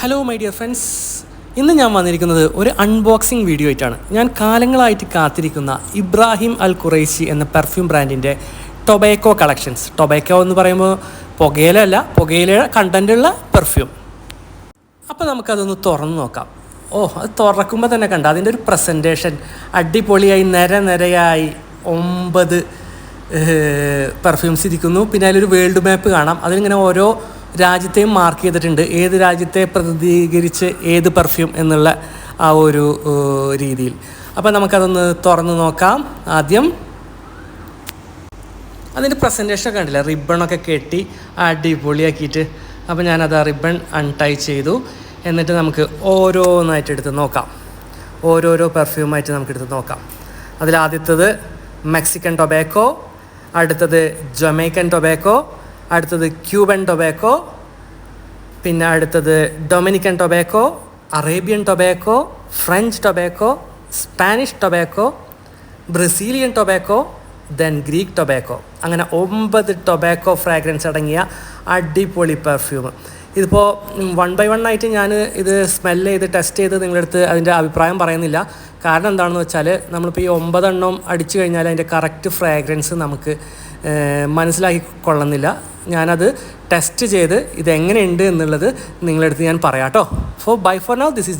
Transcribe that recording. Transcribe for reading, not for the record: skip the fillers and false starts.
Hello my dear friends, ഇന്ന് ഞാൻ വന്നിരിക്കുന്നത് ഒരു അൺബോക്സിങ് വീഡിയോ ആയിട്ടാണ്. ഞാൻ കാലങ്ങളായിട്ട് കാത്തിരിക്കുന്ന ഇബ്രാഹിം അൽ ഖുറൈശി എന്ന പെർഫ്യൂം ബ്രാൻഡിൻ്റെ ടൊബാക്കോ കളക്ഷൻസ്. ടൊബാക്കോ എന്ന് പറയുമ്പോൾ പുകയില കണ്ടൻറ്റുള്ള പെർഫ്യൂം. അപ്പോൾ നമുക്കതൊന്ന് തുറന്ന് നോക്കാം. അത് തുറക്കുമ്പോൾ തന്നെ കണ്ട അതിൻ്റെ ഒരു പ്രസൻറ്റേഷൻ അടിപൊളിയായി നിരയായി 9 പെർഫ്യൂംസ് ഇരിക്കുന്നു. പിന്നെ അതിലൊരു വേൾഡ് മാപ്പ് കാണാം. അതിലിങ്ങനെ ഓരോ രാജ്യത്തെയും മാർക്ക് ചെയ്തിട്ടുണ്ട്, ഏത് രാജ്യത്തെ പ്രതിനിധീകരിച്ച് ഏത് പെർഫ്യൂം എന്നുള്ള ആ ഒരു രീതിയിൽ. അപ്പോൾ നമുക്കതൊന്ന് തുറന്ന് നോക്കാം. ആദ്യം അതിൻ്റെ പ്രസൻറ്റേഷൻ കണ്ടില്ല, റിബണൊക്കെ കെട്ടി അടിപൊളിയാക്കിയിട്ട്. അപ്പോൾ ഞാനത് ആ റിബൺ അൺടൈ ചെയ്തു. എന്നിട്ട് നമുക്ക് ഓരോന്നായിട്ട് എടുത്ത് നോക്കാം. ഓരോരോ പെർഫ്യൂമായിട്ട് നമുക്കെടുത്ത് നോക്കാം. അതിലാദ്യത്തത് മെക്സിക്കൻ ടൊബാക്കോ, അടുത്തത് ജമൈക്കൻ ടൊബാക്കോ, അടുത്തത് ക്യൂബൻ ടൊബാക്കോ, പിന്നെ അടുത്തത് Dominican tobacco, Arabian tobacco, French tobacco, Spanish tobacco, Brazilian tobacco, then Greek tobacco. അങ്ങനെ 9 ടൊബാക്കോ ഫ്രാഗ്രൻസ് അടങ്ങിയ അടിപൊളി പെർഫ്യൂം. ഇതിപ്പോൾ 1 by 1 ആയിട്ട് ഞാൻ ഇത് സ്മെല്ല് ചെയ്ത് ടെസ്റ്റ് ചെയ്ത് നിങ്ങളുടെ അടുത്ത് അതിൻ്റെ അഭിപ്രായം പറയുന്നില്ല. കാരണം എന്താണെന്ന് വെച്ചാൽ നമ്മളിപ്പോൾ ഈ 9 എണ്ണം അടിച്ചു കഴിഞ്ഞാൽ അതിൻ്റെ കറക്റ്റ് ഫ്രാഗ്രൻസ് നമുക്ക് മനസ്സിലാക്കിക്കൊള്ളുന്നില്ല. ഞാനത് ടെസ്റ്റ് ചെയ്ത് ഇതെങ്ങനെയുണ്ട് എന്നുള്ളത് നിങ്ങളുടെ അടുത്ത് ഞാൻ പറയാം കേട്ടോ. Bye for now, this is